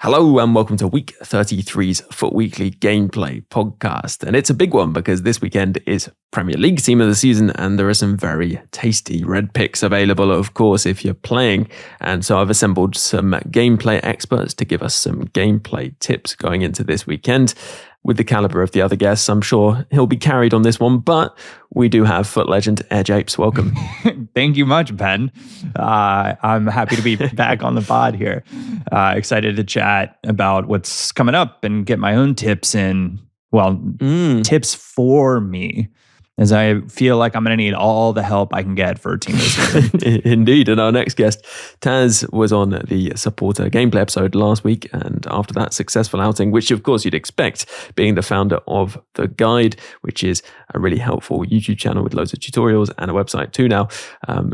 Hello and welcome to week 33's FUT Weekly Gameplay podcast. And it's a big one because this weekend is Premier League Team of the Season and there are some very tasty red picks available, of course, if you're playing. And so I've assembled some gameplay experts to give us some gameplay tips going into this weekend. With the caliber of the other guests, I'm sure he'll be carried on this one, but we do have FUT Legend AirJapes. Welcome. Thank you much, Ben. I'm happy to be back on the pod here. Excited to chat about what's coming up and get my own tips in. Well, tips for me, as I feel like I'm going to need all the help I can get for Team this season. Indeed. And our next guest, TaZz, was on the supporter gameplay episode last week. And after that successful outing, which of course you'd expect, being the founder of The Guide, which is a really helpful YouTube channel with loads of tutorials and a website too now.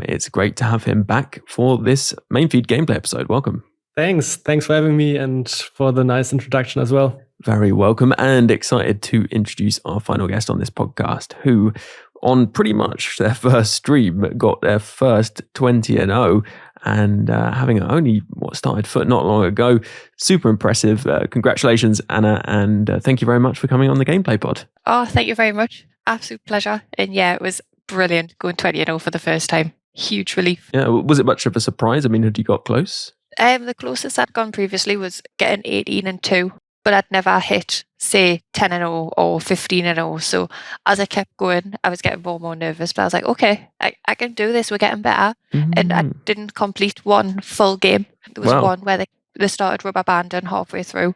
It's great to have him back for this main feed gameplay episode. Welcome. Thanks for having me and for the nice introduction as well. Very welcome and excited to introduce our final guest on this podcast, who on pretty much their first stream got their first 20-0 and having only started FUT not long ago. Super impressive. Congratulations, Anna, and thank you very much for coming on the Gameplay Pod. Oh, thank you very much. Absolute pleasure. And yeah, it was brilliant going 20-0 for the first time. Huge relief. Yeah, was it much of a surprise? I mean, had you got close? The closest I'd gone previously was getting 18-2. But I'd never hit, say, 10-0 or 15-0. So as I kept going, I was getting more and more nervous. But I was like, okay, I can do this. We're getting better. And I didn't complete one full game. There was one where they started rubber banding halfway through.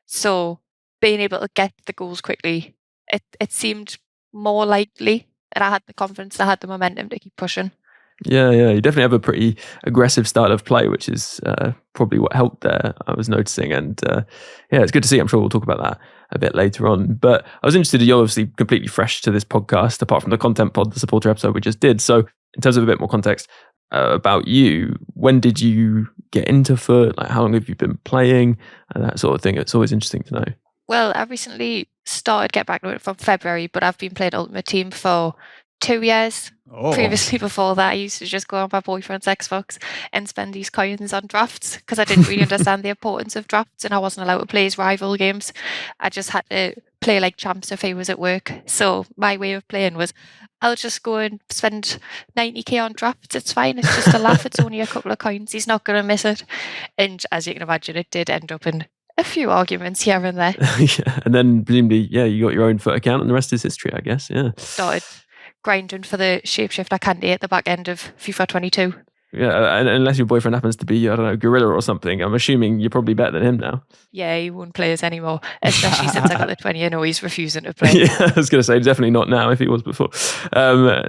So being able to get the goals quickly, it seemed more likely. And I had the confidence, I had the momentum to keep pushing. Yeah, you definitely have a pretty aggressive style of play, which is probably what helped there, I was noticing. And yeah, it's good to see. I'm sure we'll talk about that a bit later on. But I was interested, you're obviously completely fresh to this podcast, apart from the content pod, the supporter episode we just did. So in terms of a bit more context about you, when did you get into FUT? Like, how long have you been playing? And that sort of thing. It's always interesting to know. Well, I recently started Get Back to It from February, but I've been playing Ultimate Team for 2 years. Previously, before that, I used to just go on my boyfriend's Xbox and spend these coins on drafts because I didn't really understand the importance of drafts and I wasn't allowed to play his rival games. I just had to play like champs if he was at work. So my way of playing was, I'll just go and spend 90k on drafts. It's fine. It's just a laugh. It's only a couple of coins. He's not going to miss it. And as you can imagine, it did end up in a few arguments here and there. Yeah, and then presumably, you got your own FUT account and the rest is history, I guess. Yeah. Started grinding for the 𝘂𝘶𝘶𝘀𝘀 at the back end of FIFA 22. Yeah, and unless your boyfriend happens to be, I don't know, 𝘬𝘂𝘬𝘬 or something, I'm assuming you're probably better than him now. Yeah, he won't play us anymore, especially since I got the 20-0, he's refusing to play. Yeah, I was going to say, definitely not now if he was before.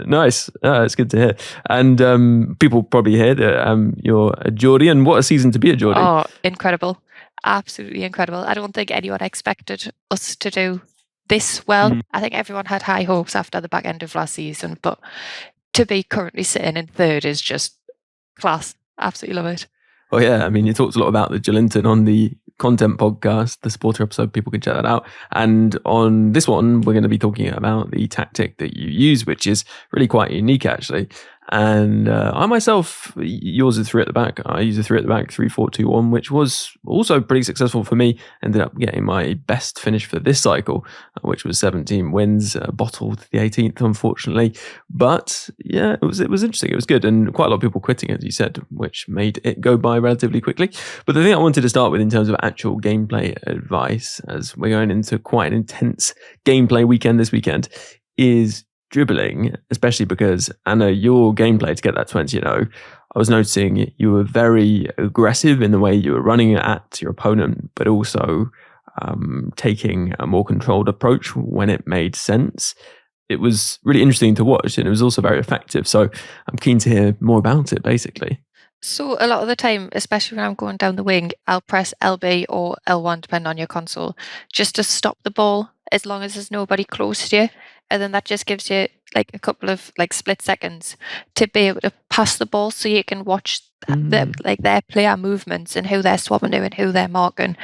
Nice, it's good to hear. And people probably hear that you're a Geordie, and what a season to be a Geordie. Oh, incredible. Absolutely incredible. I don't think anyone expected us to do this well. I think everyone had high hopes after the back end of last season, but to be currently sitting in third is just class. Absolutely love it. Oh yeah, I mean, you talked a lot about the 𝗬𝘬𝘀 on the content podcast, the supporter episode, people can check that out. And on this one, we're going to be talking about the tactic that you use, which is really quite unique actually. And I myself, yours is 3 at the back. I use a 3 at the back, 3-4-2-1, which was also pretty successful for me. Ended up getting my best finish for this cycle, which was 17 wins, bottled the 18th, unfortunately. But yeah, it was interesting. It was good. And quite a lot of people quitting, as you said, which made it go by relatively quickly. But the thing I wanted to start with in terms of actual gameplay advice, as we're going into quite an intense gameplay weekend this weekend, is dribbling, especially because, Anna, your gameplay to get that 20-0, I was noticing you were very aggressive in the way you were running at your opponent, but also taking a more controlled approach when it made sense. It was really interesting to watch and it was also very effective. So I'm keen to hear more about it, basically. So a lot of the time, especially when I'm going down the wing, I'll press LB or L1, depending on your console, just to stop the ball as long as there's nobody close to you. And then that just gives you like a couple of like split seconds to be able to pass the ball so you can watch their player movements and who they're swapping to and who they're marking.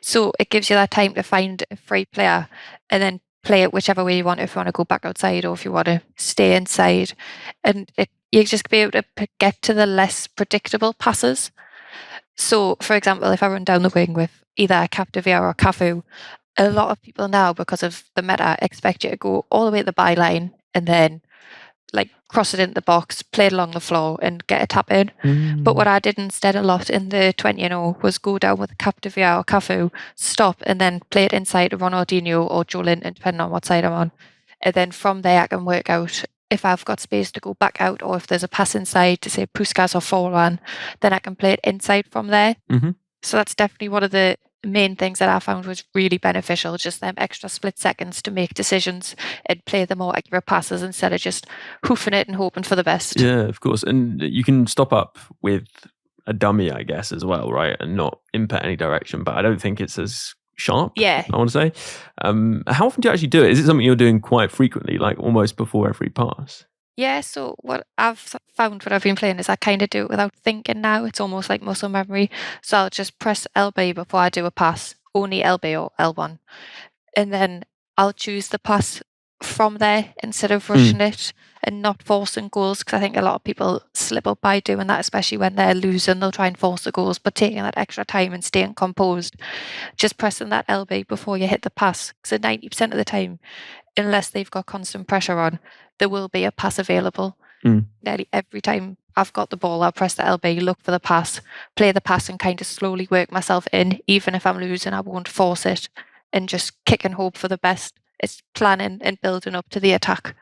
So it gives you that time to find a free player and then play it whichever way you want, if you want to go back outside or if you want to stay inside. And you just be able to get to the less predictable passes. So, for example, if I run down the wing with either 𝘃𝗲𝘴𝘀𝘀 or 𝘃𝗲𝑚, a lot of people now, because of the meta, expect you to go all the way to the byline and then like cross it into the box, play it along the floor and get a tap in. But what I did instead a lot in the 20-0 was go down with 𝘃𝗲𝘴𝘀 or 𝘃𝗲𝑚, stop and then play it inside to 𝘭𝘪𝘬𝘦 or 𝘬𝘠𝘬𝘦, depending on what side I'm on. And then from there I can work out if I've got space to go back out, or if there's a pass inside to say 𝘵𝘀𝑎𝑧 or 𝑓orward, then I can play it inside from there. So that's definitely one of the main things that I found was really beneficial, just them extra split seconds to make decisions and play the more accurate passes instead of just hoofing it and hoping for the best. Yeah, of course. And you can stop up with a dummy, I guess, as well, right? And not input any direction, but I don't think it's as sharp, I want to say. How often do you actually do it? Is it something you're doing quite frequently, like almost before every pass? Yeah, so what I've found when I've been playing is I kind of do it without thinking now. It's almost like muscle memory. So I'll just press LB before I do a pass, only LB or L1. And then I'll choose the pass from there instead of rushing it and not forcing goals, because I think a lot of people slip up by doing that, especially when they're losing. They'll try and force the goals, but taking that extra time and staying composed, just pressing that LB before you hit the pass. So 90% of the time, unless they've got constant pressure on, there will be a pass available. Nearly every time I've got the ball, I'll press the LB, look for the pass, play the pass and kind of slowly work myself in. Even if I'm losing, I won't force it and just kick and hope for the best. It's planning and building up to the attack.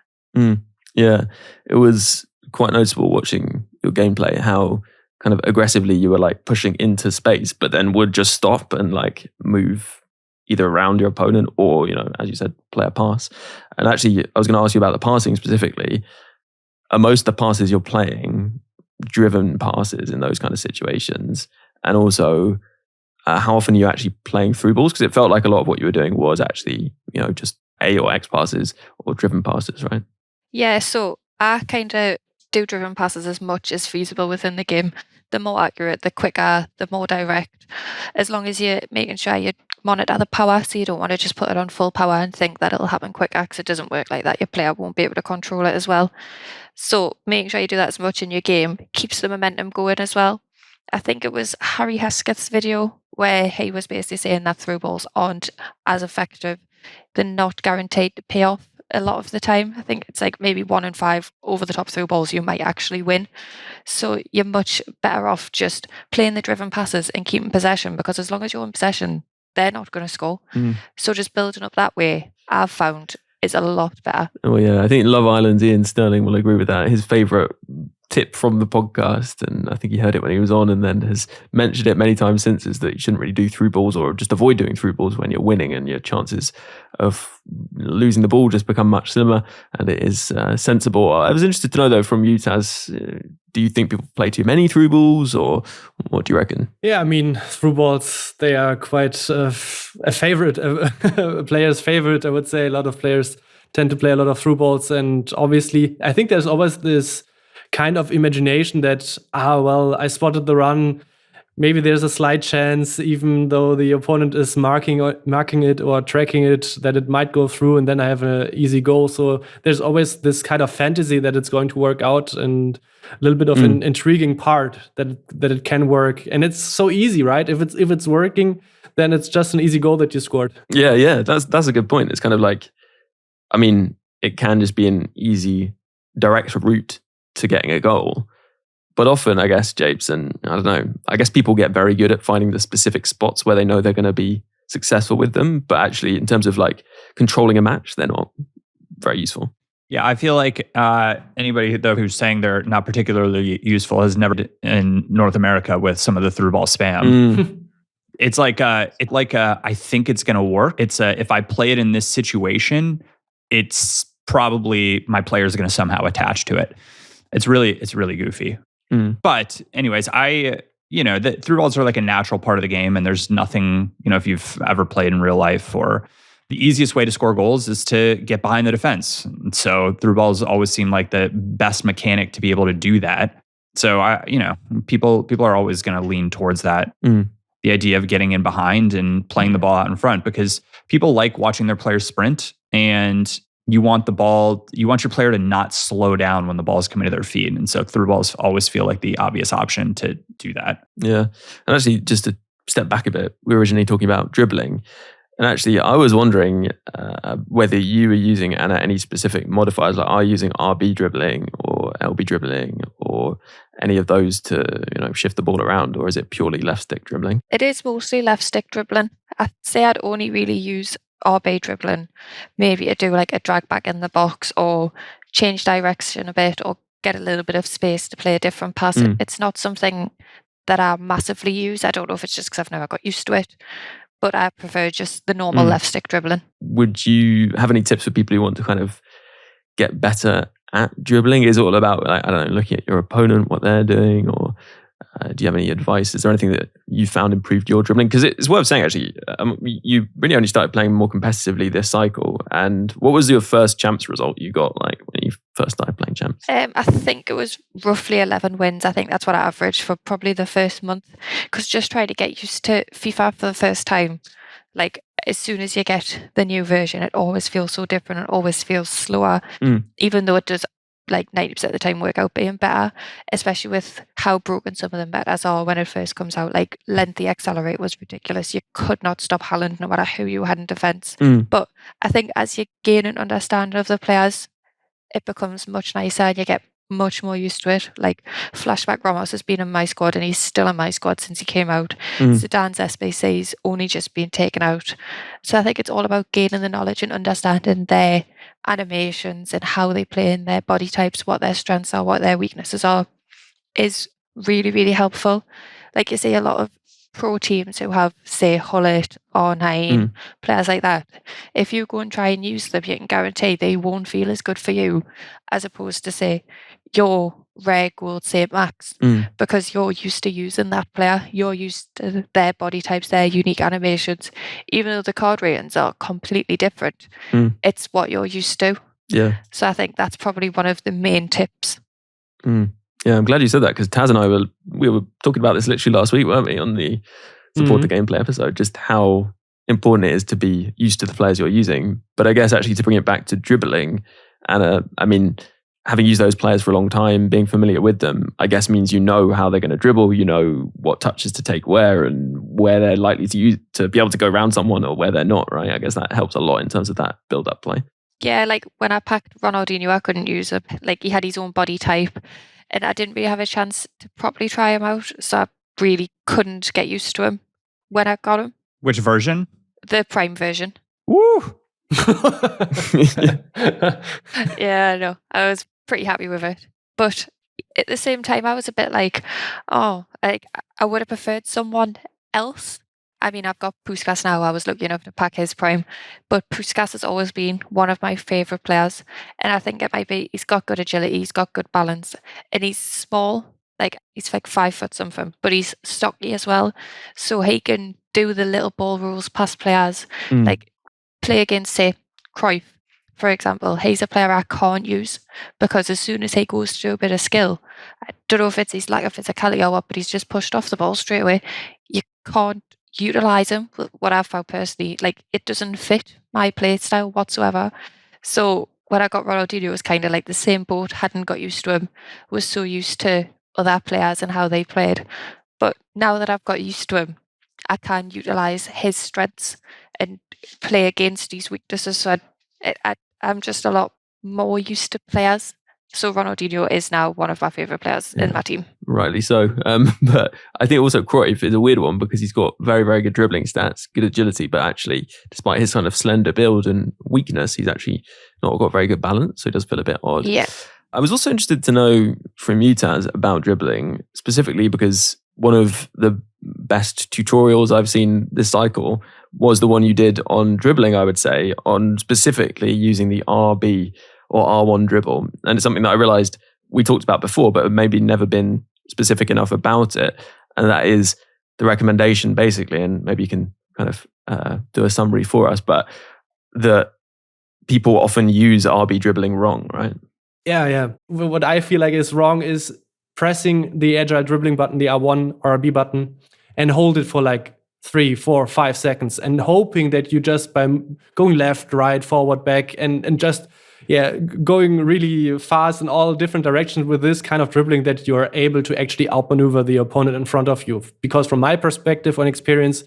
Yeah, it was quite noticeable watching your gameplay, how kind of aggressively you were like pushing into space, but then would just stop and like move either around your opponent or, you know, as you said, play a pass. And actually, I was going to ask you about the passing specifically. Are most of the passes you're playing driven passes in those kind of situations? And also, how often are you actually playing through balls? Because it felt like a lot of what you were doing was actually, you know, just A or X passes or driven passes, right? Yeah, so I kind of do driven passes as much as feasible within the game. The more accurate, the quicker, the more direct. As long as you're making sure you monitor the power, so you don't want to just put it on full power and think that it'll happen quicker, because it doesn't work like that. Your player won't be able to control it as well. So making sure you do that as much in your game keeps the momentum going as well. I think it was 𝘭𝑪𝘬𝘀𝘁's video where he was basically saying that through balls aren't as effective. They're not guaranteed to pay off a lot of the time. I think it's like maybe 1 in 5 over the top through balls you might actually win. So you're much better off just playing the driven passes and keeping possession, because as long as you're in possession, they're not going to score. So just building up that way, I've found, is a lot better. Oh yeah, I think Love Island's 𝘰𝘀𝘀 will agree with that. His favourite tip from the podcast, and I think he heard it when he was on and then has mentioned it many times since, is that you shouldn't really do through balls, or just avoid doing through balls when you're winning, and your chances of losing the ball just become much slimmer, and it is sensible. I was interested to know though from you, TaZz, do you think people play too many through balls, or what do you reckon? Yeah, I mean, through balls, they are quite a favorite, a player's favorite. I would say a lot of players tend to play a lot of through balls, and obviously I think there's always this kind of imagination that, well, I spotted the run, maybe there's a slight chance, even though the opponent is marking it or tracking it, that it might go through and then I have an easy goal. So there's always this kind of fantasy that it's going to work out, and a little bit of an intriguing part that it can work. And it's so easy, right? If it's working, then it's just an easy goal that you scored. Yeah, that's a good point. It's kind of like, I mean, it can just be an easy direct route to getting a goal. But often, I guess, 𝗲𝘱𝑝𝑠, and I don't know, I guess people get very good at finding the specific spots where they know they're going to be successful with them. But actually, in terms of like controlling a match, they're not very useful. Yeah, I feel like anybody though who's saying they're not particularly useful has never been in North America with some of the through ball spam. It's like I think it's going to work. It's if I play it in this situation, it's probably my players are going to somehow attach to it. It's really goofy. But anyways, the through balls are like a natural part of the game, and there's nothing, if you've ever played in real life, or the easiest way to score goals is to get behind the defense. So through balls always seem like the best mechanic to be able to do that. So people are always going to lean towards that. The idea of getting in behind and playing the ball out in front, because people like watching their players sprint, and you want your player to not slow down when the ball's coming to their feet. And so through balls always feel like the obvious option to do that. Yeah. And actually, just to step back a bit, we were originally talking about dribbling. And actually, I was wondering whether you were using any specific modifiers, like are you using RB dribbling or LB dribbling or any of those to shift the ball around, or is it purely left stick dribbling? It is mostly left stick dribbling. I'd say I'd only really use RB dribbling, maybe to do like a drag back in the box or change direction a bit or get a little bit of space to play a different pass. It's not something that I massively use. I don't know if it's just because I've never got used to it, but I prefer just the normal left stick dribbling. Would you have any tips for people who want to kind of get better at dribbling? Is it all about, like, I don't know, looking at your opponent, what they're doing, or do you have any advice? Is there anything that you found improved your dribbling? Because it's worth saying, actually, you really only started playing more competitively this cycle. And what was your first champs result you got, like when you first started playing champs? I think it was roughly 11 wins. I think that's what I averaged for probably the first month. Because just trying to get used to FIFA for the first time, like as soon as you get the new version, it always feels so different. It always feels slower, even though it does like 90% of the time work out being better, especially with how broken some of the metas are when it first comes out. Like lengthy accelerate was ridiculous. You could not stop Haaland no matter who you had in defence. But I think as you gain an understanding of the players, it becomes much nicer and you get much more used to it. Like Flashback Ramos has been in my squad and he's still in my squad since he came out. Zidane's 𝗵𝗽𝘳's only just been taken out. So I think it's all about gaining the knowledge and understanding their animations and how they play in their body types, what their strengths are, what their weaknesses are, is really, really helpful. Like you see a lot of pro teams who have, say, 𝘭𝘪𝘬𝘦, R9, players like that. If you go and try and use them, you can guarantee they won't feel as good for you as opposed to, say, your rare gold St. Max, because you're used to using that player. You're used to their body types, their unique animations. Even though the card ratings are completely different, it's what you're used to. Yeah. So I think that's probably one of the main tips. Yeah, I'm glad you said that, because Taz and I were talking about this literally last week, weren't we, on the Support the Gameplay episode, just how important it is to be used to the players you're using. But I guess actually to bring it back to dribbling, and I mean, having used those players for a long time, being familiar with them, I guess means you know how they're going to dribble, you know what touches to take where and where they're likely to use to be able to go around someone or where they're not, right? I guess that helps a lot in terms of that build-up play. Yeah, like when I packed Ronaldinho, I couldn't use him. Like he had his own body type and I didn't really have a chance to properly try him out. So I really couldn't get used to him when I got him. Which version? The Prime version. Woo! Yeah, I know. I was pretty happy with it. But at the same time, I was a bit like, I would have preferred someone else. I mean, I've got 𝗵𝘀𝘀𝘰 now. I was lucky enough to pack his Prime. But 𝗵𝘀𝘀𝘰 has always been one of my favourite players. And I think it might be, he's got good agility, he's got good balance. And he's small, like he's like 5 foot something, but he's stocky as well. So he can do the little ball rules past players. Like play against, say, Cruyff, for example. He's a player I can't use because as soon as he goes through a bit of skill, I don't know if it's his lack of physicality or what, but he's just pushed off the ball straight away. You can't utilize him. What I've found personally, like it doesn't fit my play style whatsoever. So when I got Ronaldinho, it was kind of like the same boat. Hadn't got used to him. Was so used to other players and how they played. But now that I've got used to him, I can utilize his strengths and play against his weaknesses. So I'm just a lot more used to players. So Ronaldinho is now one of my favourite players in my team. Rightly so. But I think also Cruyff is a weird one because he's got very, very good dribbling stats, good agility, but actually, despite his kind of slender build and weakness, he's actually not got very good balance. So he does feel a bit odd. Yeah. I was also interested to know from you, Taz, about dribbling, specifically because one of the best tutorials I've seen this cycle was the one you did on dribbling, I would say, on specifically using the RB or R1 dribble. And it's something that I realized we talked about before, but maybe never been specific enough about it. And that is the recommendation, basically, and maybe you can kind of do a summary for us, but that people often use RB dribbling wrong, right? Yeah. What I feel like is wrong is pressing the agile dribbling button, the R1 or RB button, and hold it for like 3, 4, 5 seconds and hoping that you just by going left, right, forward, back, and just going really fast in all different directions with this kind of dribbling, that you're able to actually outmaneuver the opponent in front of you. Because from my perspective and experience,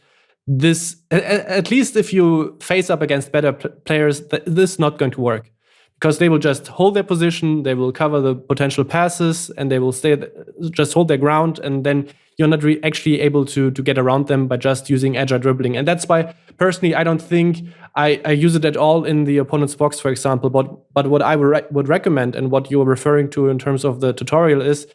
this, at least if you face up against better players, this is not going to work. Because they will just hold their position, they will cover the potential passes, and they will just hold their ground, and then you're not actually able to get around them by just using agile dribbling. And that's why, personally, I don't think I use it at all in the opponent's box, for example. But what I would recommend, and what you're referring to in terms of the tutorial, is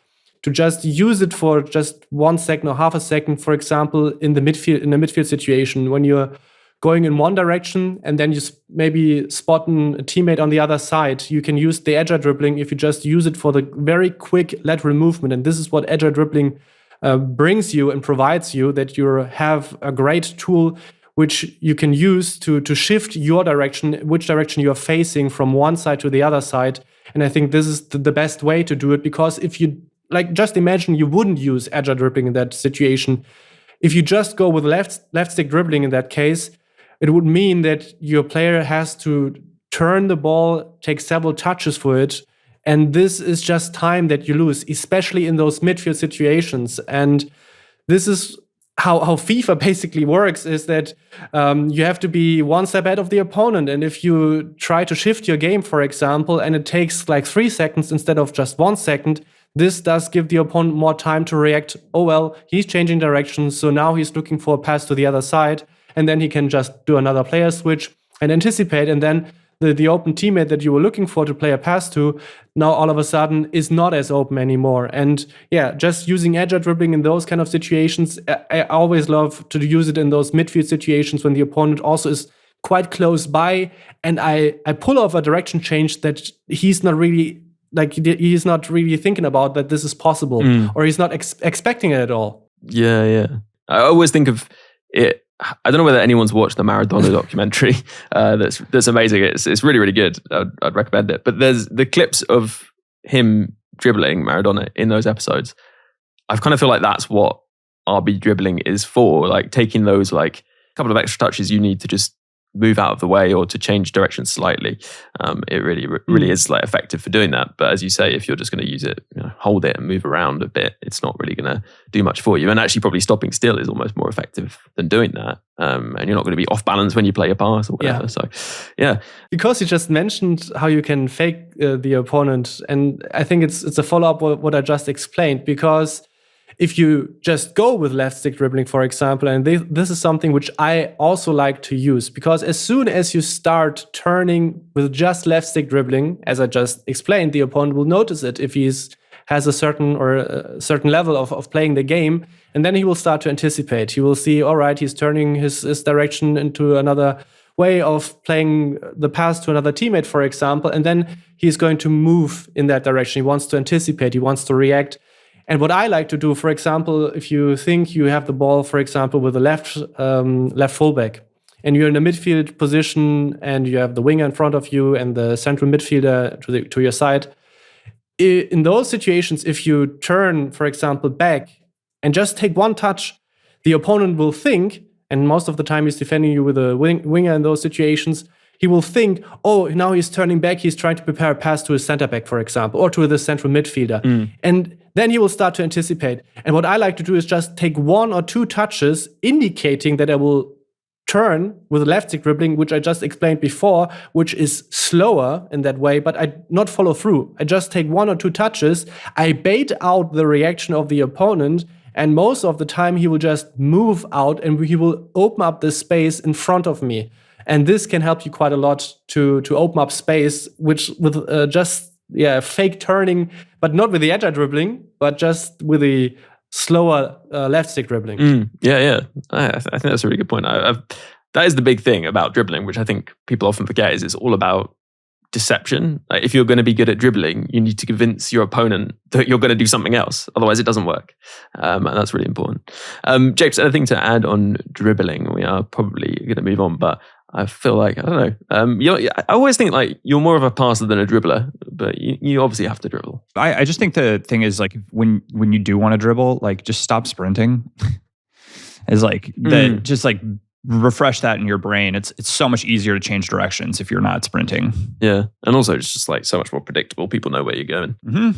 to just use it for just 1 second or half a second, for example, in the midfield situation, when you're going in one direction and then you maybe spot a teammate on the other side. You can use the agile dribbling if you just use it for the very quick lateral movement. And this is what agile dribbling brings you and provides you, that you have a great tool which you can use to shift your direction, which direction you are facing from one side to the other side. And I think this is the best way to do it, because if you, just imagine you wouldn't use agile dribbling in that situation. If you just go with left stick dribbling in that case, it would mean that your player has to turn the ball, take several touches for it. And this is just time that you lose, especially in those midfield situations. And this is how FIFA basically works, is that you have to be one step ahead of the opponent. And if you try to shift your game, for example, and it takes 3 seconds instead of just 1 second, this does give the opponent more time to react. Oh, well, he's changing direction, so now he's looking for a pass to the other side. And then he can just do another player switch and anticipate. And then the open teammate that you were looking for to play a pass to, now all of a sudden is not as open anymore. And just using agile dribbling in those kind of situations, I always love to use it in those midfield situations when the opponent also is quite close by, and I pull off a direction change that he's not really thinking about that this is possible, or he's not expecting it at all. Yeah. I always think of it. I don't know whether anyone's watched the 𝘵𝗏𝗏𝗸𝘀 documentary. That's amazing. It's really, really good. I'd recommend it. But there's the clips of him dribbling Maradona in those episodes. I kind of feel like that's what RB dribbling is for. Taking those couple of extra touches you need to just move out of the way or to change direction slightly. It really is effective for doing that. But as you say, if you're just going to use it, hold it and move around a bit, it's not really going to do much for you. And actually probably stopping still is almost more effective than doing that. And you're not going to be off balance when you play a pass or whatever. So, yeah. Because you just mentioned how you can fake the opponent. And I think it's a follow-up what I just explained, because if you just go with left stick dribbling, for example, and this is something which I also like to use, because as soon as you start turning with just left stick dribbling, as I just explained, the opponent will notice it if he has a certain level of playing the game, and then he will start to anticipate. He will see, all right, he's turning his direction into another way of playing the pass to another teammate, for example, and then he's going to move in that direction. He wants to anticipate, he wants to react. And what I like to do, for example, if you think you have the ball, for example, with a left fullback, and you're in a midfield position, and you have the winger in front of you and the central midfielder to your side, in those situations, if you turn, for example, back and just take one touch, the opponent will think, and most of the time he's defending you with a winger in those situations, he will think, oh, now he's turning back, he's trying to prepare a pass to his center back, for example, or to the central midfielder. And then he will start to anticipate. And what I like to do is just take 1 or 2 touches, indicating that I will turn with left stick dribbling, which I just explained before, which is slower in that way, but I not follow through. I just take 1 or 2 touches, I bait out the reaction of the opponent, and most of the time he will just move out and he will open up the space in front of me. And this can help you quite a lot to open up space, which with fake turning, but not with the agile dribbling, but just with the slower left stick dribbling. Yeah. I think that's a really good point. That is the big thing about dribbling, which I think people often forget, is it's all about deception. If you're going to be good at dribbling, you need to convince your opponent that you're going to do something else. Otherwise, it doesn't work. And that's really important. Japes, anything to add on dribbling? We are probably going to move on, but I feel like, I don't know. I always think you're more of a passer than a dribbler, but you obviously have to dribble. I just think the thing is when you do want to dribble, just stop sprinting. Is like that. Just like refresh that in your brain. It's so much easier to change directions if you're not sprinting. Yeah, and also it's just like so much more predictable. People know where you're going.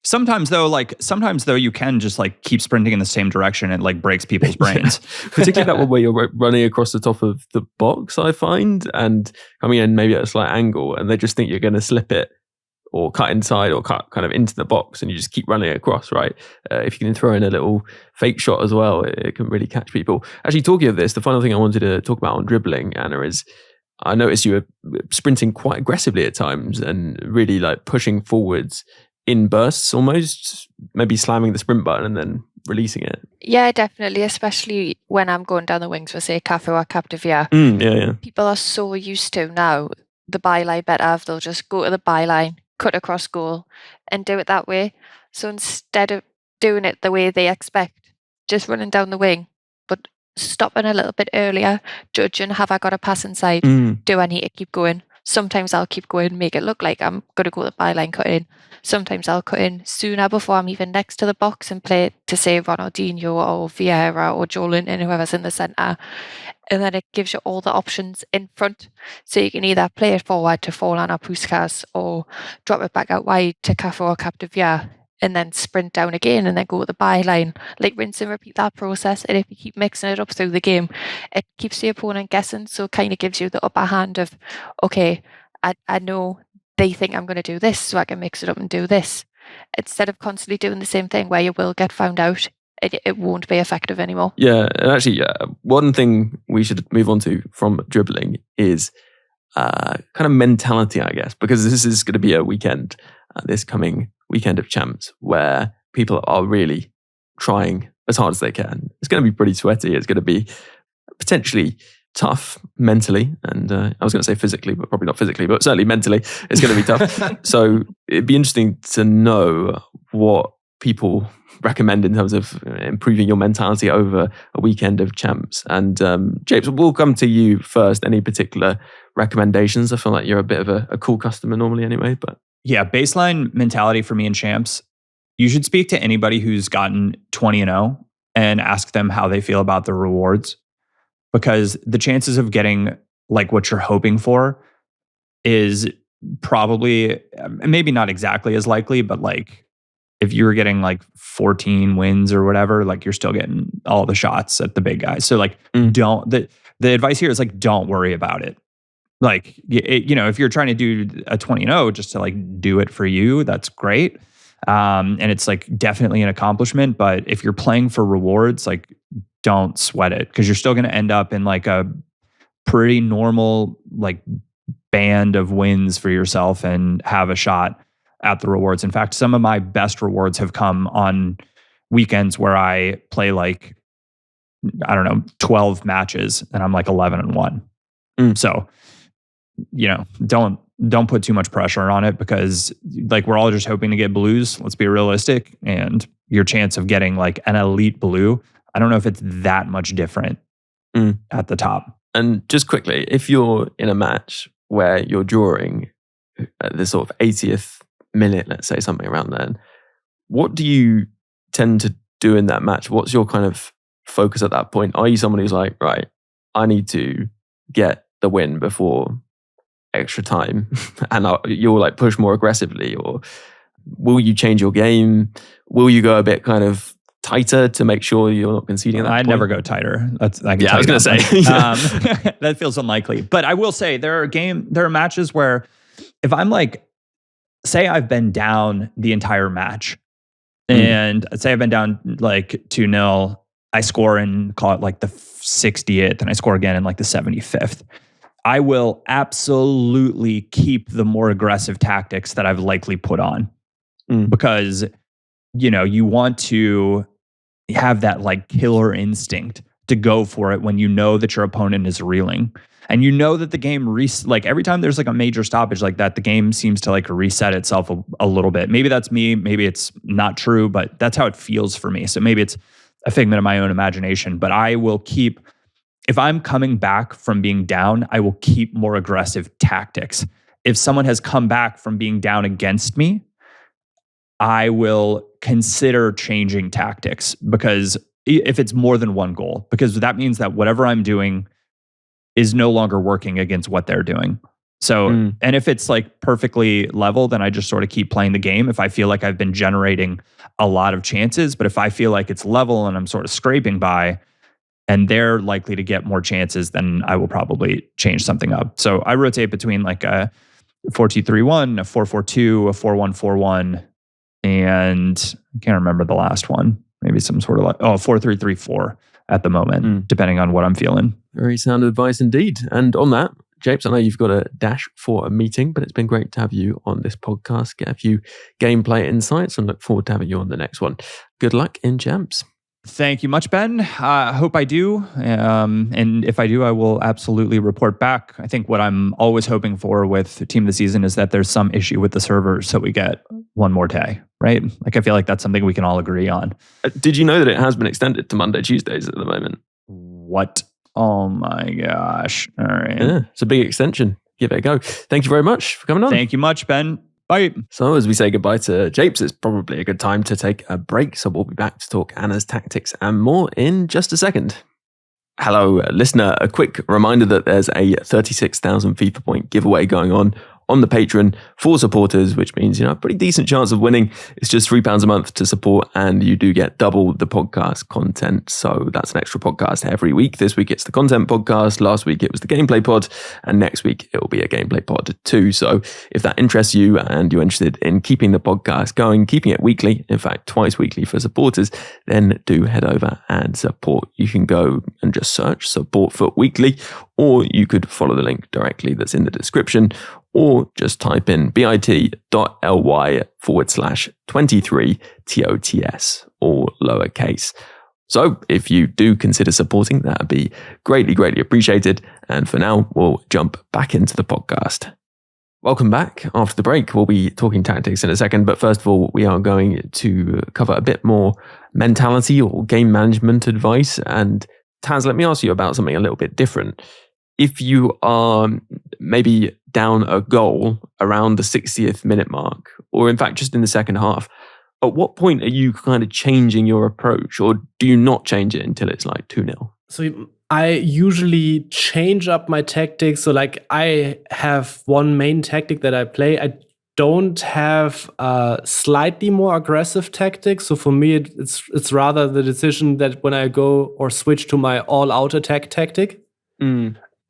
Sometimes though, you can just like keep sprinting in the same direction and like breaks people's brains. Particularly that one where you're running across the top of the box, I find, and coming in maybe at a slight angle, and they just think you're going to slip it or cut inside or cut kind of into the box, and you just keep running across, right? If you can throw in a little fake shot as well, it can really catch people. Actually, talking of this, the final thing I wanted to talk about on dribbling, Anna, is I noticed you were sprinting quite aggressively at times and really like pushing forwards in bursts almost, maybe slamming the sprint button and then releasing it. Yeah, definitely, especially when I'm going down the wings for, say, 𝘵𝘃𝗃𝗃𝗃. Yeah. People are so used to now the byline better. They'll just go to the byline, cut across goal and do it that way. So instead of doing it the way they expect, just running down the wing, but stopping a little bit earlier, judging, have I got a pass inside? Do I need to keep going? Sometimes I'll keep going, make it look like I'm going to go to the byline, cut in. Sometimes I'll cut in sooner before I'm even next to the box and play it to, say, Ronaldinho or Vieira or Joelin and whoever's in the centre. And then it gives you all the options in front. So you can either play it forward to Forlan or Puskas or drop it back out wide to 𝘵𝘃𝗃𝗃𝗃 and then sprint down again and then go to the byline. Like rinse and repeat that process. And if you keep mixing it up through the game, it keeps the opponent guessing. So it kind of gives you the upper hand of, okay, I know they think I'm going to do this, so I can mix it up and do this. Instead of constantly doing the same thing where you will get found out, it won't be effective anymore. Yeah, and actually, one thing we should move on to from dribbling is kind of mentality, I guess, because this is going to be a weekend, this coming weekend of champs, where people are really trying as hard as they can. It's going to be pretty sweaty. It's going to be potentially tough mentally, and I was going to say physically, but probably not physically, but certainly mentally, it's going to be tough. So it'd be interesting to know what people recommend in terms of improving your mentality over a weekend of champs. And Japes, we'll come to you first. Any particular recommendations? I feel like you're a bit of a cool customer normally anyway, but yeah, baseline mentality for me in champs, you should speak to anybody who's gotten 20-0 and ask them how they feel about the rewards, because the chances of getting like what you're hoping for is probably, maybe not exactly as likely, but like if you were getting like 14 wins or whatever, like you're still getting all the shots at the big guys. So like the advice here is like, don't worry about it. Like, if you're trying to do a 20-0 just to like do it for you, that's great. And it's like definitely an accomplishment. But if you're playing for rewards, like don't sweat it, because you're still going to end up in like a pretty normal like band of wins for yourself and have a shot at the rewards. In fact, some of my best rewards have come on weekends where I play like, I don't know, 12 matches and I'm like 11-1. So, don't put too much pressure on it, because like we're all just hoping to get blues. Let's be realistic. And your chance of getting like an elite blue, I don't know if it's that much different at the top. And just quickly, if you're in a match where you're drawing at the sort of 80th minute, let's say something around then, what do you tend to do in that match? What's your kind of focus at that point? Are you someone who's like, right, I need to get the win before extra time, and you'll like push more aggressively, or will you change your game? Will you go a bit kind of tighter to make sure you're not conceding at that point? Never go tighter. I was going to say. That feels unlikely. But I will say there are matches where if I'm like, say I've been down the entire match, and say I've been down like 2-0, I score in, call it like the 60th, and I score again in like the 75th. I will absolutely keep the more aggressive tactics that I've likely put on, because, you want to have that like killer instinct to go for it when you know that your opponent is reeling, and you know that the game like every time there's like a major stoppage like that, the game seems to like reset itself a little bit. Maybe that's me, maybe it's not true, but that's how it feels for me. So maybe it's a figment of my own imagination, but I will keep, if I'm coming back from being down, I will keep more aggressive tactics. If someone has come back from being down against me, I will consider changing tactics, because if it's more than one goal, because that means that whatever I'm doing is no longer working against what they're doing. So, and if it's like perfectly level, then I just sort of keep playing the game. If I feel like I've been generating a lot of chances, but if I feel like it's level and I'm sort of scraping by and they're likely to get more chances, then I will probably change something up. So I rotate between like a 4-2-3-1, a 4-4-2, a 4-1-4-1, and I can't remember the last one. Maybe some sort of like, 4-3-3-4 at the moment, depending on what I'm feeling. Very sound advice indeed. And on that, Japes, I know you've got a dash for a meeting, but it's been great to have you on this podcast, get a few gameplay insights, and look forward to having you on the next one. Good luck in champs. Thank you much, Ben. I hope I do. And if I do, I will absolutely report back. I think what I'm always hoping for with Team of the Season is that there's some issue with the server so we get one more day, right? Like, I feel like that's something we can all agree on. Did you know that it has been extended to Monday, Tuesdays at the moment? What? Oh my gosh. All right. Yeah, it's a big extension. Give it a go. Thank you very much for coming on. Thank you much, Ben. Bye. So as we say goodbye to Japes, it's probably a good time to take a break. So we'll be back to talk Anna's tactics and more in just a second. Hello, listener. A quick reminder that there's a 36,000 FIFA point giveaway going on the Patreon for supporters, which means, a pretty decent chance of winning. It's just £3 a month to support, and you do get double the podcast content. So that's an extra podcast every week. This week it's the content podcast. Last week it was the gameplay pod, and next week it will be a gameplay pod too. So if that interests you and you're interested in keeping the podcast going, keeping it weekly, in fact twice weekly for supporters, then do head over and support. You can go and just search Support FUT Weekly, or you could follow the link directly that's in the description, or just type in bit.ly/23 TOTS, all lowercase. So if you do consider supporting, that would be greatly, greatly appreciated. And for now, we'll jump back into the podcast. Welcome back. After the break, we'll be talking tactics in a second. But first of all, we are going to cover a bit more mentality or game management advice. And TaZz, let me ask you about something a little bit different. If you are maybe down a goal around the 60th minute mark, or in fact just in the second half, at what point are you kind of changing your approach, or do you not change it until it's like 2-0? So I usually change up my tactics. So like I have one main tactic that I play. I don't have a slightly more aggressive tactic. So for me, it's rather the decision that when I go or switch to my all-out attack tactic.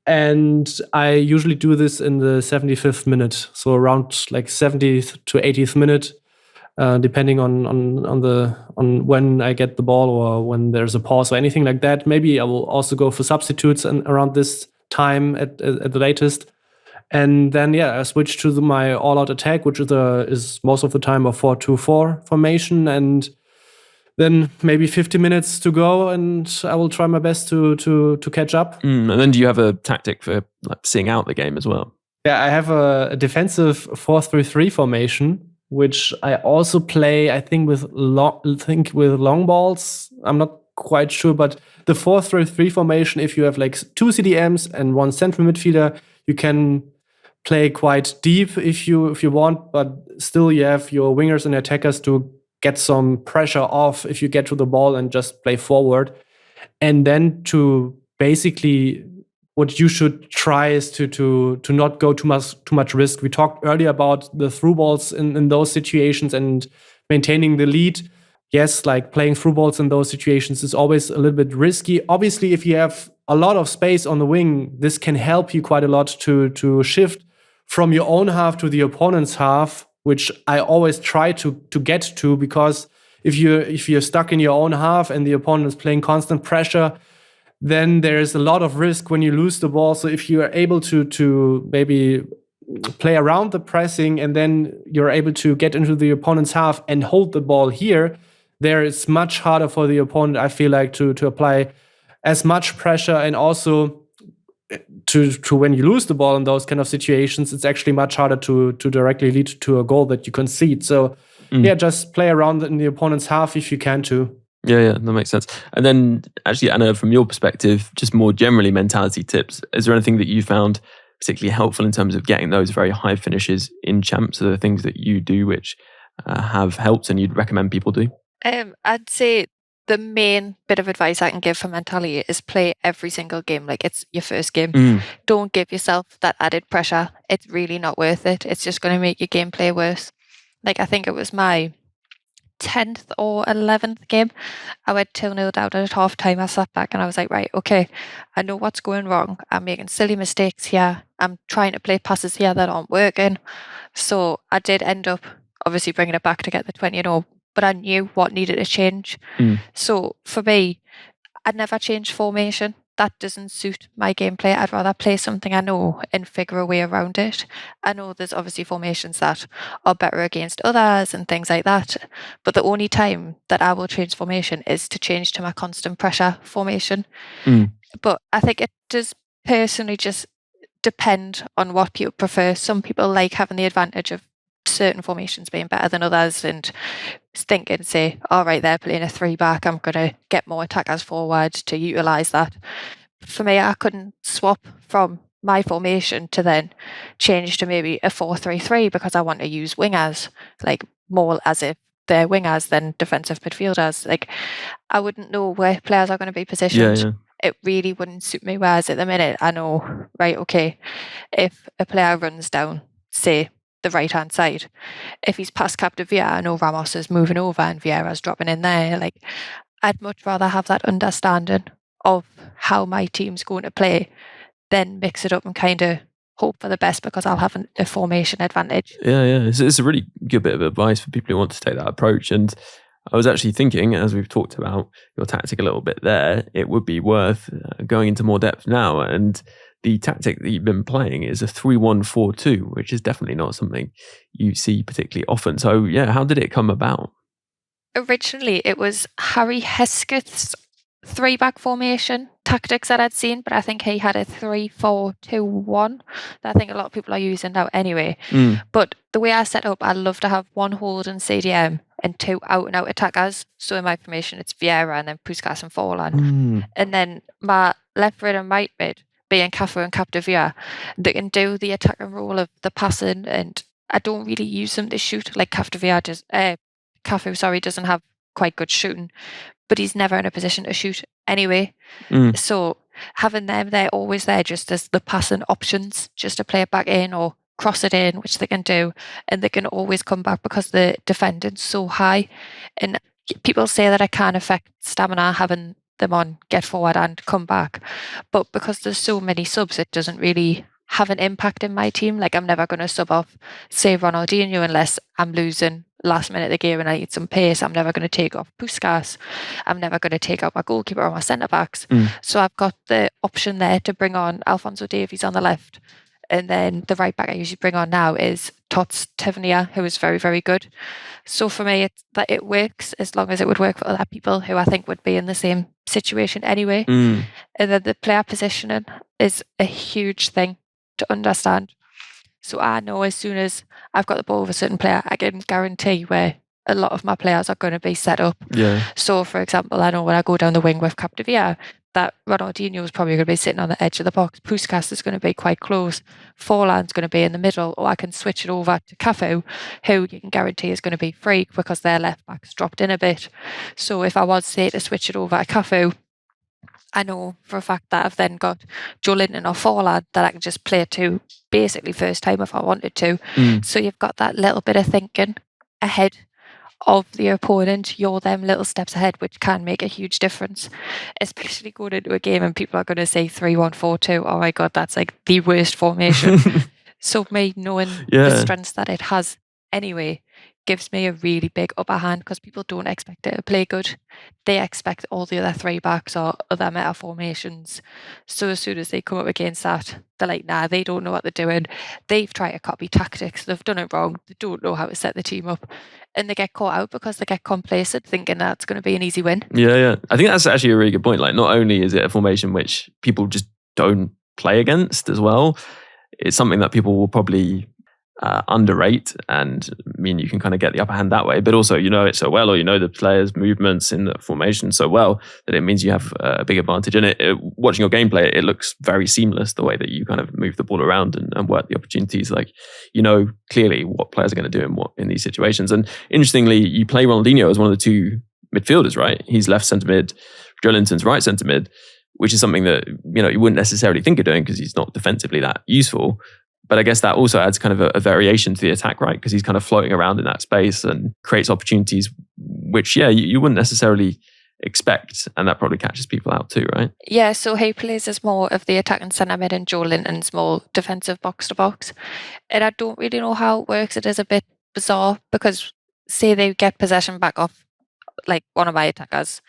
And I usually do this in the 75th minute, so around like 70th to 80th minute, depending on when I get the ball or when there's a pause or anything like that. Maybe I will also go for substitutes and around this time at the latest. And then I switch to my all-out attack, which is most of the time a 4-2-4 formation, and then maybe 50 minutes to go, and I will try my best to catch up. And then do you have a tactic for like seeing out the game as well? Yeah, I have a defensive 4-3-3 formation, which I also play, I think, with long balls. I'm not quite sure, but the 4-3-3 formation, if you have like 2 CDMs and 1 central midfielder, you can play quite deep if you want, but still you have your wingers and attackers to get some pressure off if you get to the ball and just play forward. And then to basically, what you should try is to not go too much risk. We talked earlier about the through balls in those situations and maintaining the lead. Yes, like playing through balls in those situations is always a little bit risky. Obviously, if you have a lot of space on the wing, this can help you quite a lot to shift from your own half to the opponent's half, which I always try to get to, because if you're stuck in your own half and the opponent is playing constant pressure, then there's a lot of risk when you lose the ball. So if you are able to maybe play around the pressing and then you're able to get into the opponent's half and hold the ball here, there it's much harder for the opponent, I feel like, to apply as much pressure, and also to when you lose the ball in those kind of situations, it's actually much harder to directly lead to a goal that you concede. So just play around in the opponent's half if you can too. Yeah, that makes sense. And then actually, Anna, from your perspective, just more generally mentality tips, is there anything that you found particularly helpful in terms of getting those very high finishes in champs? Are there things that you do which have helped and you'd recommend people do? I'd say the main bit of advice I can give for mentality is play every single game like it's your first game. Don't give yourself that added pressure. It's really not worth it. It's just going to make your gameplay worse. Like, I think it was my 10th or 11th game. I went 2-0 down at half time. I sat back and I was like, right, okay, I know what's going wrong. I'm making silly mistakes here. I'm trying to play passes here that aren't working. So I did end up obviously bringing it back to get the 20-0, but I knew what needed to change. So for me, I'd never change formation. That doesn't suit my gameplay. I'd rather play something I know and figure a way around it. I know there's obviously formations that are better against others and things like that. But the only time that I will change formation is to change to my constant pressure formation. But I think it does personally just depend on what people prefer. Some people like having the advantage of certain formations being better than others and thinking, say, all right, they're playing a 3-back, I'm going to get more attackers forward to utilise that. For me, I couldn't swap from my formation to then change to maybe a 4-3-3 because I want to use wingers, like more as if they're wingers than defensive midfielders. Like, I wouldn't know where players are going to be positioned. It really wouldn't suit me. Whereas at the minute, I know, right, okay, if a player runs down, say, the right-hand side, if he's past 𝘃𝗲𝘃, I know Ramos is moving over and Vieira's dropping in there. Like, I'd much rather have that understanding of how my team's going to play than mix it up and kind of hope for the best because I'll have a formation advantage. It's a really good bit of advice for people who want to take that approach. And I was actually thinking, as we've talked about your tactic a little bit there, it would be worth going into more depth now. And the tactic that you've been playing is a 3-1-4-2, which is definitely not something you see particularly often. So, how did it come about? Originally, it was 𝘭𝑪𝘬𝘁𝗃𝗏's 3-back formation tactics that I'd seen, but I think he had a 3-4-2-1 that I think a lot of people are using now anyway. But the way I set up, I love to have one holding CDM and 2 out-and-out attackers. So in my formation, it's Vieira and then Puskás and Forlan. And then my left mid and right mid being Cafu and 𝘃𝗲𝘃, they can do the attacking role of the passing, and I don't really use them to shoot. Like Cafu doesn't have quite good shooting, but he's never in a position to shoot anyway. So having them, they're always there just as the passing options, just to play it back in or cross it in, which they can do, and they can always come back because the defending's so high. And people say that it can affect stamina having them on get forward and come back, but because there's so many subs, it doesn't really have an impact in my team. Like, I'm never going to sub off, say, Ronaldinho unless I'm losing last minute of the game and I need some pace. I'm never going to take off Puskás. I'm never going to take out my goalkeeper or my centre backs. So I've got the option there to bring on Alphonso Davies on the left, and then the right back I usually bring on now is 𝘃𝗲𝗃, who is very, very good. So for me, it works as long as it would work for other people who I think would be in the same situation anyway. And then the player positioning is a huge thing to understand. So I know as soon as I've got the ball with a certain player, I can guarantee where a lot of my players are going to be set up. So for example, I know when I go down the wing with 𝘃𝗃𝗃, that Ronaldinho is probably going to be sitting on the edge of the box. Puskás is going to be quite close. Forlan's going to be in the middle, or I can switch it over to Cafu, who you can guarantee is going to be free because their left back's dropped in a bit. So if I was, say, to switch it over to Cafu, I know for a fact that I've then got Joelinton or Forlan that I can just play to basically first time if I wanted to. So you've got that little bit of thinking ahead of the opponent. You're them little steps ahead, which can make a huge difference, especially going into a game and people are going to say 3-1-4-2. Oh my God, that's like the worst formation. So me knowing the strengths that it has anyway gives me a really big upper hand because people don't expect it to play good. They expect all the other 3-backs or other meta formations. So as soon as they come up against that, they're like, nah, they don't know what they're doing. They've tried to copy tactics. They've done it wrong. They don't know how to set the team up. And they get caught out because they get complacent thinking that's going to be an easy win. I think that's actually a really good point. Like, not only is it a formation which people just don't play against as well, it's something that people will probably underrate, and mean you can kind of get the upper hand that way, but also you know it so well, or you know the players' movements in the formation so well that it means you have a big advantage. And watching your gameplay, it looks very seamless the way that you kind of move the ball around and work the opportunities. Like, you know clearly what players are going to do in these situations. And interestingly, you play Ronaldinho as one of the 2 midfielders, right? He's left centre mid, Joelinton's right centre mid, which is something that, you wouldn't necessarily think of doing because he's not defensively that useful. But I guess that also adds kind of a variation to the attack, right? Because he's kind of floating around in that space and creates opportunities, which, you wouldn't necessarily expect. And that probably catches people out too, right? Yeah, so he plays as more of the attacking centre mid and Joelinton's more defensive box to box. And I don't really know how it works. It is a bit bizarre because say they get possession back off like one of my attackers,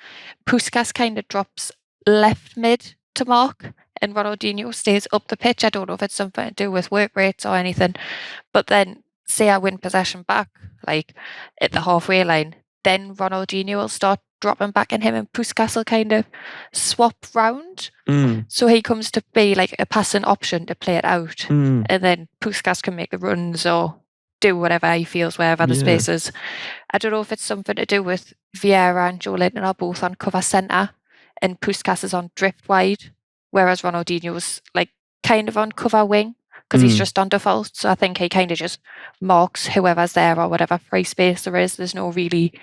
𝘵𝘃𝗃𝗃 kind of drops left mid to mark and Ronaldinho stays up the pitch. I don't know if it's something to do with work rates or anything, but then say I win possession back like at the halfway line, then Ronaldinho will start dropping back and him and 𝘵𝘃𝗃𝗃 will kind of swap round. So he comes to be like a passing option to play it out, and then 𝘵𝘃𝗃𝗃 can make the runs or do whatever he feels wherever the space is. I don't know if it's something to do with Vieira and Joelinton are both on cover centre and 𝘵𝘃𝗃𝗃 is on drift wide, whereas Ronaldinho's like kind of on cover wing because he's just on default. So I think he kind of just marks whoever's there or whatever free space there is. There's no really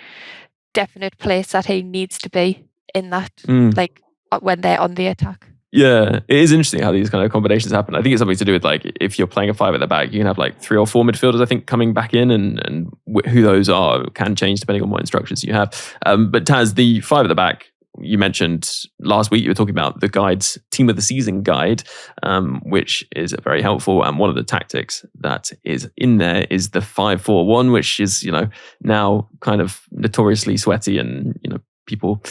definite place that he needs to be in that, like when they're on the attack. Yeah, it is interesting how these kind of combinations happen. I think it's something to do with like if you're playing a 5 at the back, you can have like 3 or 4 midfielders, I think, coming back in, and who those are can change depending on what instructions you have. But TaZz, the 5 at the back, you mentioned last week, you were talking about the guide's team of the season guide, which is very helpful. And one of the tactics that is in there is the 5-4-1, which is, now kind of notoriously sweaty and, people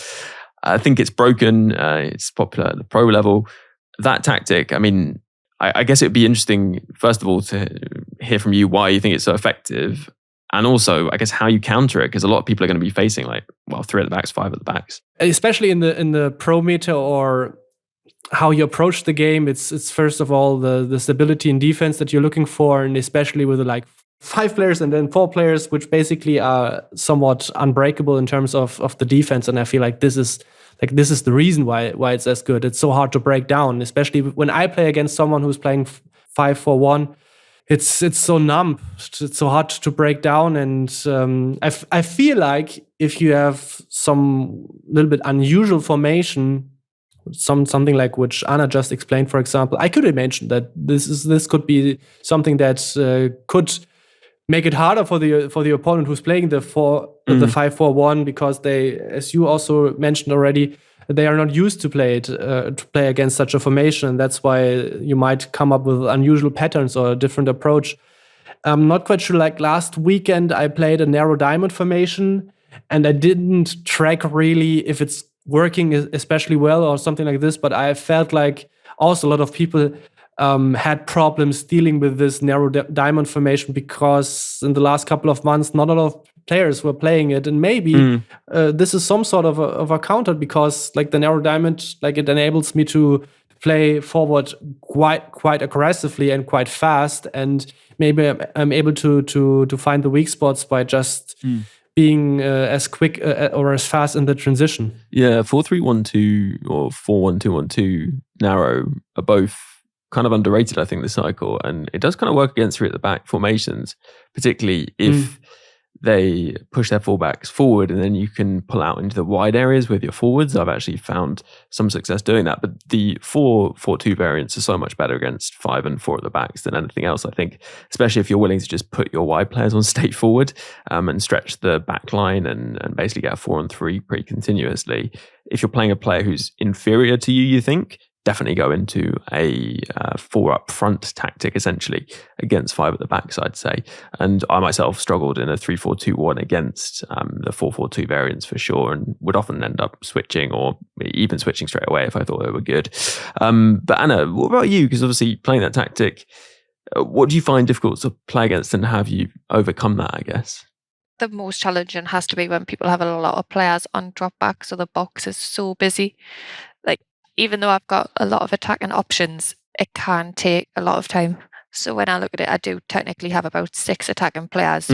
think it's broken. It's popular at the pro level. That tactic, I mean, I guess it'd be interesting, first of all, to hear from you why you think it's so effective. And also, I guess, how you counter it, because a lot of people are going to be facing 3 at the backs, 5 at the backs. Especially in the pro meta or how you approach the game, it's first of all the stability in defense that you're looking for, and especially with 5 players and then 4 players, which basically are somewhat unbreakable in terms of the defense. And I feel like this is the reason why it's as good. It's so hard to break down, especially when I play against someone who's playing 5-4-1. It's so numb. It's so hard to break down, and I feel like if you have some little bit unusual formation, something like which Anna just explained, for example, I could imagine that this could be something that could make it harder for the opponent who's playing the 5-4-1, because they, as you also mentioned already, they are not used to play against such a formation, and that's why you might come up with unusual patterns or a different approach. I'm not quite sure. Like last weekend, I played a narrow diamond formation, and I didn't track really if it's working especially well or something like this. But I felt like also a lot of people had problems dealing with this narrow diamond formation, because in the last couple of months, not a lot of players were playing it, and maybe this is some sort of a counter, because like the narrow diamond, like it enables me to play forward quite aggressively and quite fast, and maybe I'm able to find the weak spots by just being as quick or as fast in the transition. Yeah, 4-3-1-2 or 4-1-2-1-2 narrow are both kind of underrated, I think, this cycle, and it does kind of work against 3 at the back formations, particularly if they push their fullbacks forward, and then you can pull out into the wide areas with your forwards. I've actually found some success doing that, but the 4-4-2 variants are so much better against 5 and 4 at the backs than anything else, I think, especially if you're willing to just put your wide players on state forward and stretch the back line and basically get a 4-on-3 pretty continuously. If you're playing a player who's inferior to you, you think, definitely go into a 4 up front tactic, essentially, against 5 at the backs, I'd say. And I myself struggled in a 3-4-2-1 against the 4-4-2 variants for sure, and would often end up switching or even switching straight away if I thought they were good. But Anna, what about you? Because obviously playing that tactic, what do you find difficult to play against, and have you overcome that, I guess? The most challenging has to be when people have a lot of players on drop back, so the box is so busy. Even though I've got a lot of attacking options, it can take a lot of time. So when I look at it, I do technically have about 6 attacking players.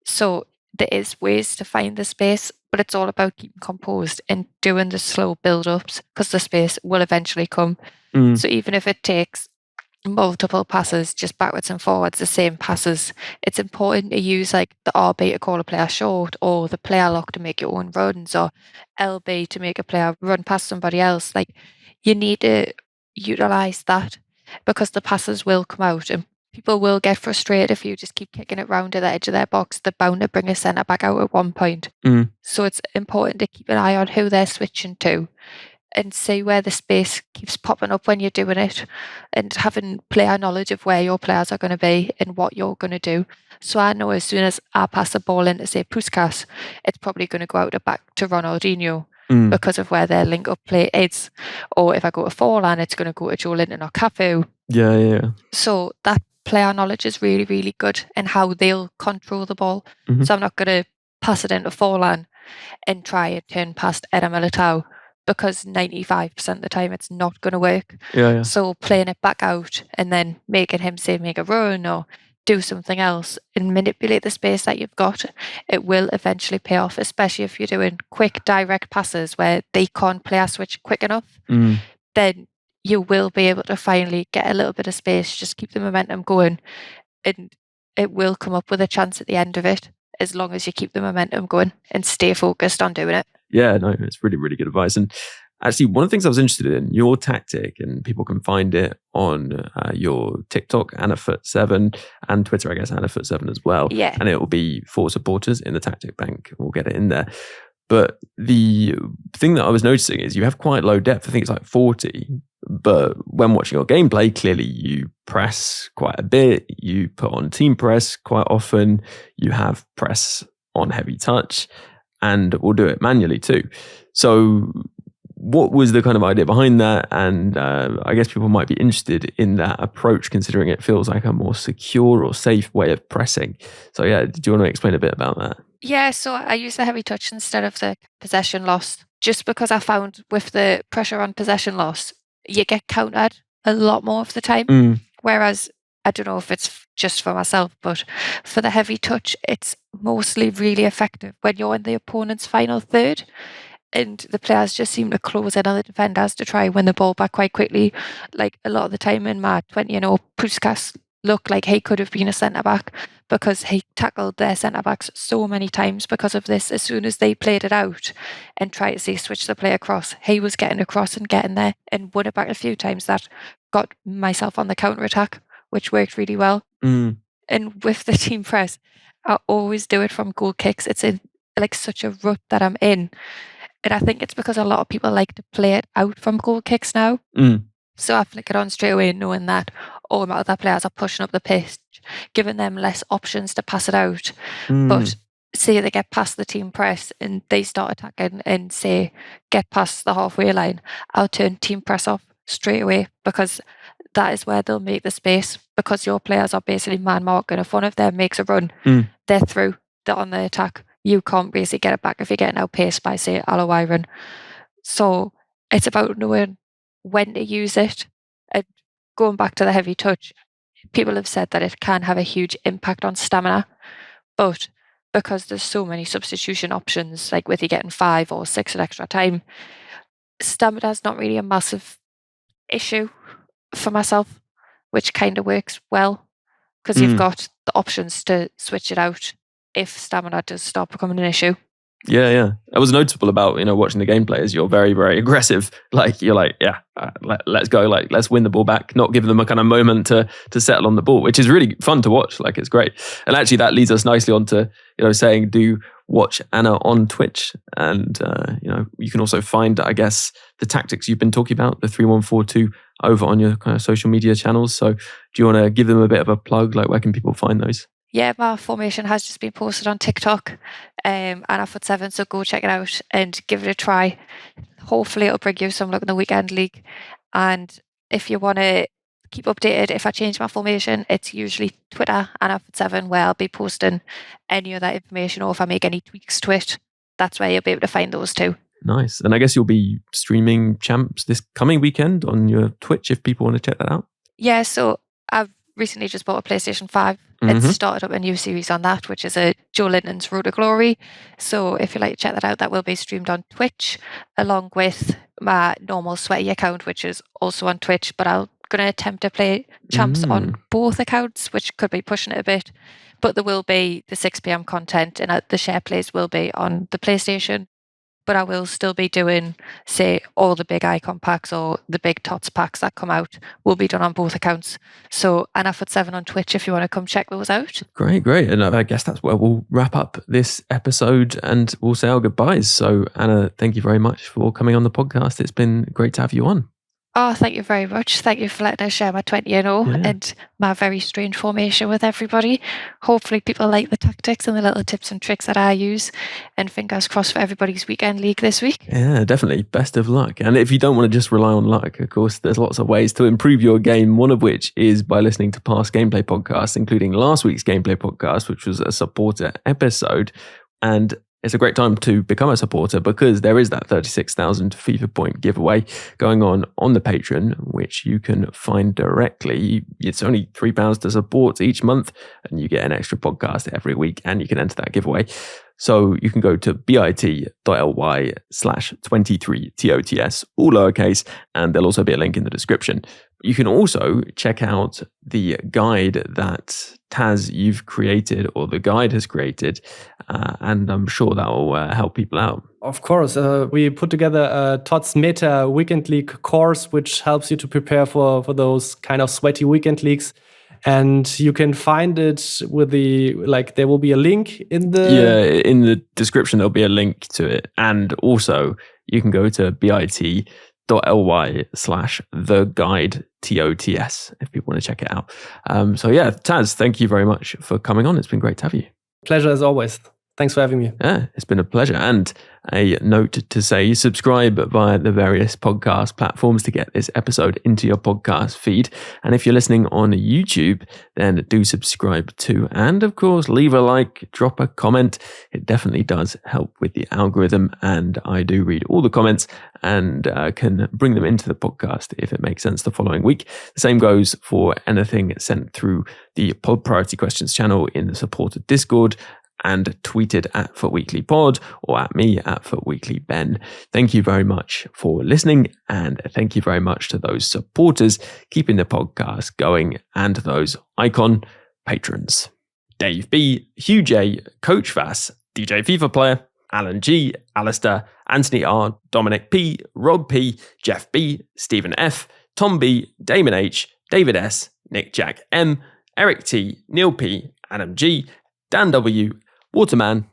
So there is ways to find the space, but it's all about keeping composed and doing the slow build-ups, because the space will eventually come. So even if it takes multiple passes, just backwards and forwards, the same passes. It's important to use like the RB to call a player short, or the player lock to make your own runs, or LB to make a player run past somebody else. Like, you need to utilize that, because the passes will come out and people will get frustrated if you just keep kicking it round to the edge of their box. They're bound to bring a centre back out at one point. So it's important to keep an eye on who they're switching to and see where the space keeps popping up when you're doing it, and having player knowledge of where your players are going to be and what you're going to do. So I know as soon as I pass the ball into, say, 𝗵𝘀𝘀𝘁, it's probably going to go out the back to 𝘧𝘪𝘤𝘦 because of where their link-up play is. Or if I go to forehand, it's going to go to 𝘬𝘠𝘬𝘦 or 𝘂𝘃𝑗. Yeah. So that player knowledge is really, really good, and how they'll control the ball. So I'm not going to pass it into forehand and try and turn past 𝘭𝘪𝘬𝘦, because 95% of the time it's not going to work. Yeah. So playing it back out and then making him, say, make a run or do something else and manipulate the space that you've got, it will eventually pay off, especially if you're doing quick direct passes where they can't player switch quick enough. Then you will be able to finally get a little bit of space, just keep the momentum going, and it will come up with a chance at the end of it, as long as you keep the momentum going and stay focused on doing it. Yeah, no, it's really, really good advice. And actually, one of the things I was interested in, your tactic, and people can find it on your TikTok, 𝗏𝗏𝗃𝗃, and Twitter, I guess, 𝗏𝗏𝗃𝗃 as well. Yeah. And it will be for supporters in the tactic bank. We'll get it in there. But the thing that I was noticing is you have quite low depth. I think it's like 40. But when watching your gameplay, clearly you press quite a bit. You put on team press quite often. You have press on heavy touch, and we'll do it manually too. So what was the kind of idea behind that? And I guess people might be interested in that approach, considering it feels like a more secure or safe way of pressing. So yeah, do you want to explain a bit about that? Yeah, so I use the heavy touch instead of the possession loss, just because I found with the pressure on possession loss, you get countered a lot more of the time. Whereas, I don't know if it's just for myself, but for the heavy touch, it's mostly really effective when you're in the opponent's final third and the players just seem to close in on the defenders to try and win the ball back quite quickly. Like, a lot of the time in my 20, 𝗵𝘀𝘀𝘁 looked like he could have been a centre-back, because he tackled their centre-backs so many times because of this. As soon as they played it out and tried to, say, switch the play across, he was getting across and getting there and won it back a few times. That got myself on the counter-attack, which worked really well. And with the team press, I always do it from goal kicks. It's in like such a rut that I'm in. And I think it's because a lot of people like to play it out from goal kicks now. So I flick it on straight away, knowing that all my other players are pushing up the pitch, giving them less options to pass it out. But say they get past the team press and they start attacking and, say, get past the halfway line, I'll turn team press off straight away, because that is where they'll make the space, because your players are basically man marking. If one of them makes a run, they're through, they're on the attack. You can't basically get it back if you're getting outpaced by, say, 𝘭𝑪𝘂𝑟𝑎𝑦 run. So it's about knowing when to use it. And going back to the heavy touch, people have said that it can have a huge impact on stamina, but because there's so many substitution options, like with you getting 5 or 6 at extra time, stamina is not really a massive issue for myself, which kind of works well, because you've got the options to switch it out if stamina does start becoming an issue. Yeah. It was noticeable about, watching the gameplay is you're very, very aggressive. Like, you're like, let's go. Like, let's win the ball back, not give them a kind of moment to settle on the ball, which is really fun to watch. Like, it's great. And actually that leads us nicely on to, saying do watch Anna on Twitch. And, you can also find, I guess, the tactics you've been talking about, the 3142 over on your kind of social media channels. So do you want to give them a bit of a plug? Like, where can people find those? Yeah, my formation has just been posted on TikTok, and FUT 7, so go check it out and give it a try. Hopefully it'll bring you some luck in the weekend league. And if you want to keep updated, if I change my formation, it's usually Twitter and FUT 7, where I'll be posting any other information, or if I make any tweaks to it, that's where you'll be able to find those too. Nice. And I guess you'll be streaming champs this coming weekend on your Twitch if people want to check that out. Yeah, so I've recently just bought a PlayStation 5. It's started up a new series on that, which is a 𝘬𝘬𝘦𝘀 𝗏𝘬𝑔𝑙𝑜ry. So if you like to check that out, that will be streamed on Twitch, along with my normal 𝘬𝑚𝑒𝑚𝑒 account, which is also on Twitch, but I'll going to attempt to play champs on both accounts, which could be pushing it a bit. But there will be the 6 p.m. content, and the share plays will be on the PlayStation. But I will still be doing, say, all the big icon packs or the big ToTZ packs that come out will be done on both accounts. So 𝗏𝗏𝗏𝗏 on Twitch if you want to come check those out. Great. And I guess that's where we'll wrap up this episode and we'll say our goodbyes. So Anna, thank you very much for coming on the podcast. It's been great to have you on. Oh, thank you very much. Thank you for letting us share my 20-0 and my very strange formation with everybody. Hopefully people like the tactics and the little tips and tricks that I use, and fingers crossed for everybody's weekend league this week. Yeah, definitely. Best of luck. And if you don't want to just rely on luck, of course, there's lots of ways to improve your game, one of which is by listening to past gameplay podcasts, including last week's gameplay podcast, which was a supporter episode. And it's a great time to become a supporter because there is that 36,000 FIFA point giveaway going on the Patreon, which you can find directly. It's only £3 to support each month, and you get an extra podcast every week, and you can enter that giveaway. So you can go to bit.ly/23TOTS, all lowercase, and there'll also be a link in the description. You can also check out the guide that TaZz you've created, or the guide has created, and I'm sure that will help people out. Of course, we put together a TaZz Meta Weekend League course, which helps you to prepare for those kind of sweaty weekend leagues. And you can find it with there will be a link in the... Yeah, in the description, there'll be a link to it. And also, you can go to bit.ly/theguidetots if people want to check it out. So yeah, TaZz, thank you very much for coming on. It's been great to have you. Pleasure as always. Thanks for having me. Yeah, it's been a pleasure. And a note to say, subscribe via the various podcast platforms to get this episode into your podcast feed. And if you're listening on YouTube, then do subscribe too. And of course, leave a like, drop a comment. It definitely does help with the algorithm. And I do read all the comments and can bring them into the podcast if it makes sense the following week. The same goes for anything sent through the Pod Priority Questions channel in the supported Discord, and tweeted at FUT Weekly Pod or at me at FUT Weekly Ben. Thank you very much for listening, and thank you very much to those supporters keeping the podcast going and those icon patrons. Dave B, 𝘬𝘬𝘦, Coach 𝘵𝘱, DJ FIFA Player, Alan G, Alistair, Anthony R, Dominic P, Rob P, Jeff B, Stephen F, Tom B, Damon H, David S, Nick Jack M, Eric T, Neil P, Adam G, Dan W, Waterman,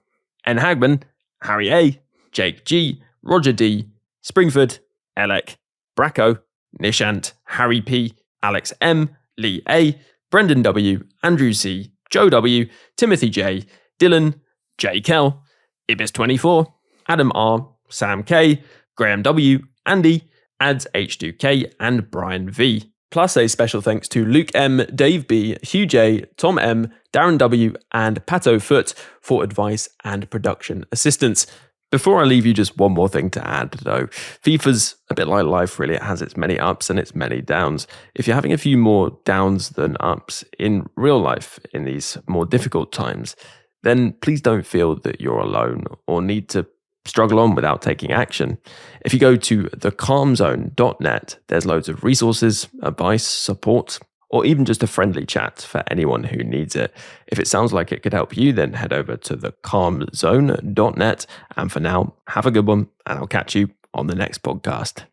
N. Hagman, Harry A, Jake G, Roger D, Springford, Elec, Bracco, Nishant, Harry P, Alex M, Lee A, Brendan W, Andrew C, Joe W, Timothy J, Dylan, J. Kell, Ibis24, Adam R, Sam K, Graham W, Andy, Ads H2K, and Brian V. Plus a special thanks to Luke M, Dave B, 𝘬𝘬𝘦, Tom M, Darren W, and Pato Foot for advice and production assistance. Before I leave you, just one more thing to add though. FIFA's a bit like life really. It has its many ups and its many downs. If you're having a few more downs than ups in real life in these more difficult times, then please don't feel that you're alone or need to struggle on without taking action. If you go to thecalmzone.net, there's loads of resources, advice, support, or even just a friendly chat for anyone who needs it. If it sounds like it could help you, then head over to thecalmzone.net. And for now, have a good one, and I'll catch you on the next podcast.